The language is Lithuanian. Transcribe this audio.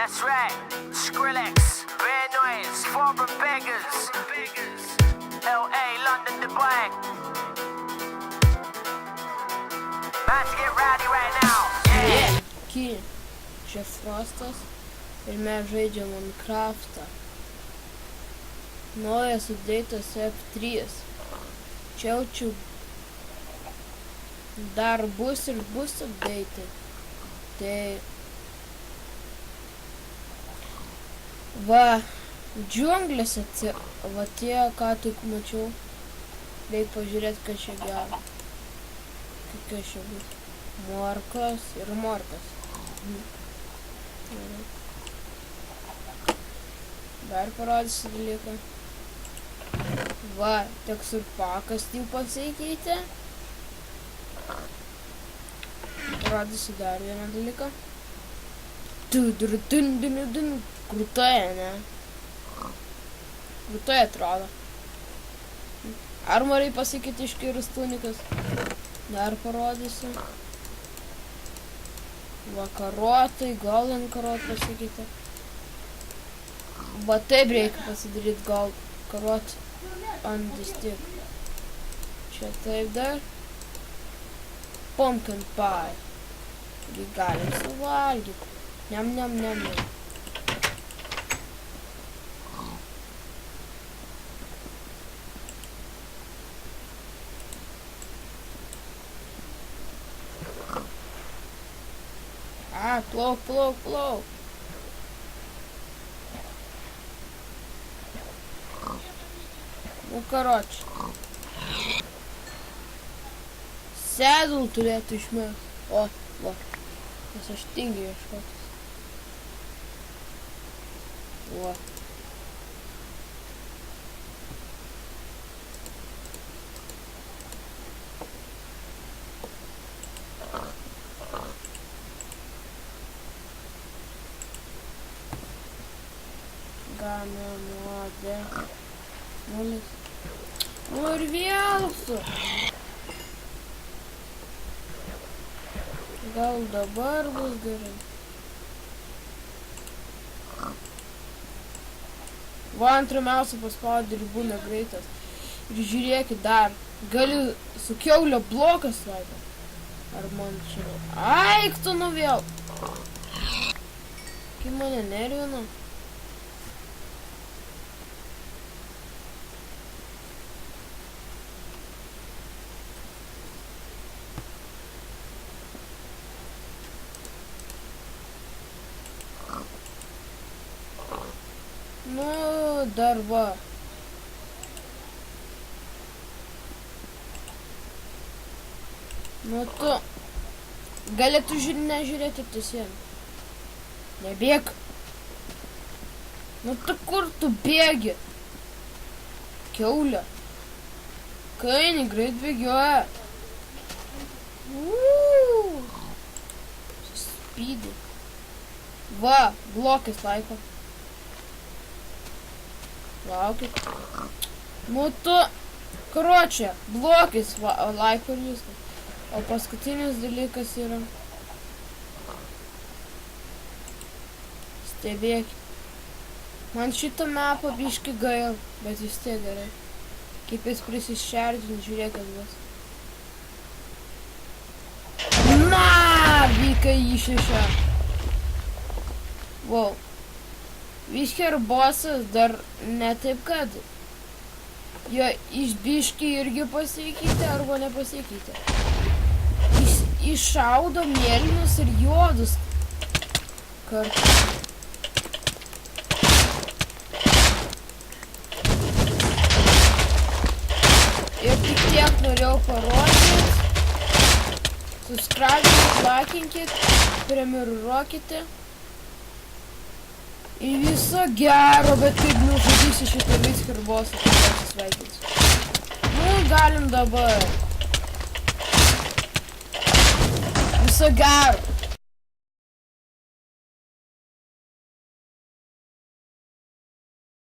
That's right, Skrillex, Bad Noise, Former Beggars, LA, London, Dubai. About to get rowdy right now. Yeah. Ki, čia Frostas ir mes žaidžiam Minecraftą. Naujas update'as F3. Čia jaučiu dar bus ir bus update. Tai va, džiunglėse, va tie, ką tik mačiau, reik pažiūrėti, kas čia gero. Kokia čia bus. Morkos ir morkos. Dar parodysiu dalyką. Va, teksturpakas jau pasikeitė. Parodysiu dar vieną dalyką. Krūtai, ne? Krūtai atrodo. Armoriai pasikeitė iškirus tunikas. Dar parodysiu. Vakarotai, golden karot pasikeitė. Va taip reikia pasidaryti gal karot ant stick. Čia taip dar. Pumpkin pie. Gi galim suvalgyti. Niam, niam, niam, niam. Plauk, plauk, plauk. Nu, karoči. Sedul turėtų išmest. O, va. Nes aš tingiu ieškotis. Va. Gana nuodė. Nulis. Nu ir vėlsu. Gal dabar bus gerai. Va, antramiausia paspaudė ir būna greitas. Ir žiūrėkit dar. Gali su kiaulio blokas laiko. Ar man čia... Aik tu nu vėl. Kai mane nervina. Nu, dar va. Nu tu. Galėtų nežiūrėti tu sieną. Nebėg. Nu tu kur tu bėgi? Kiaulė. Kaini greit bėgioja. Spydį. Va, blokas laiko. Laukit. Nu tu, karočią, blokis laiko ir viskas. O paskutinis dalykas yra stebėkit. Man šitą mapą biški gail, bet vis tiek gerai. Kaip jis prisišerdžint, žiūrėkit bus. Na, vyka išešė. Wow. Visker bossas dar ne taip kad. Jo iš biški irgi pasikeitė arba nepasikeitė. Jis iššaudo mėlynus ir juodus kartu. Ir tik tiek norėjau parodyti. Subscribe, laikinkit, prenumeruokite. Ir viso gero, bet kaip nužudysi šitą Visker bossą, tai atsisveikinsiu. Nu, galim dabar. Viso gero.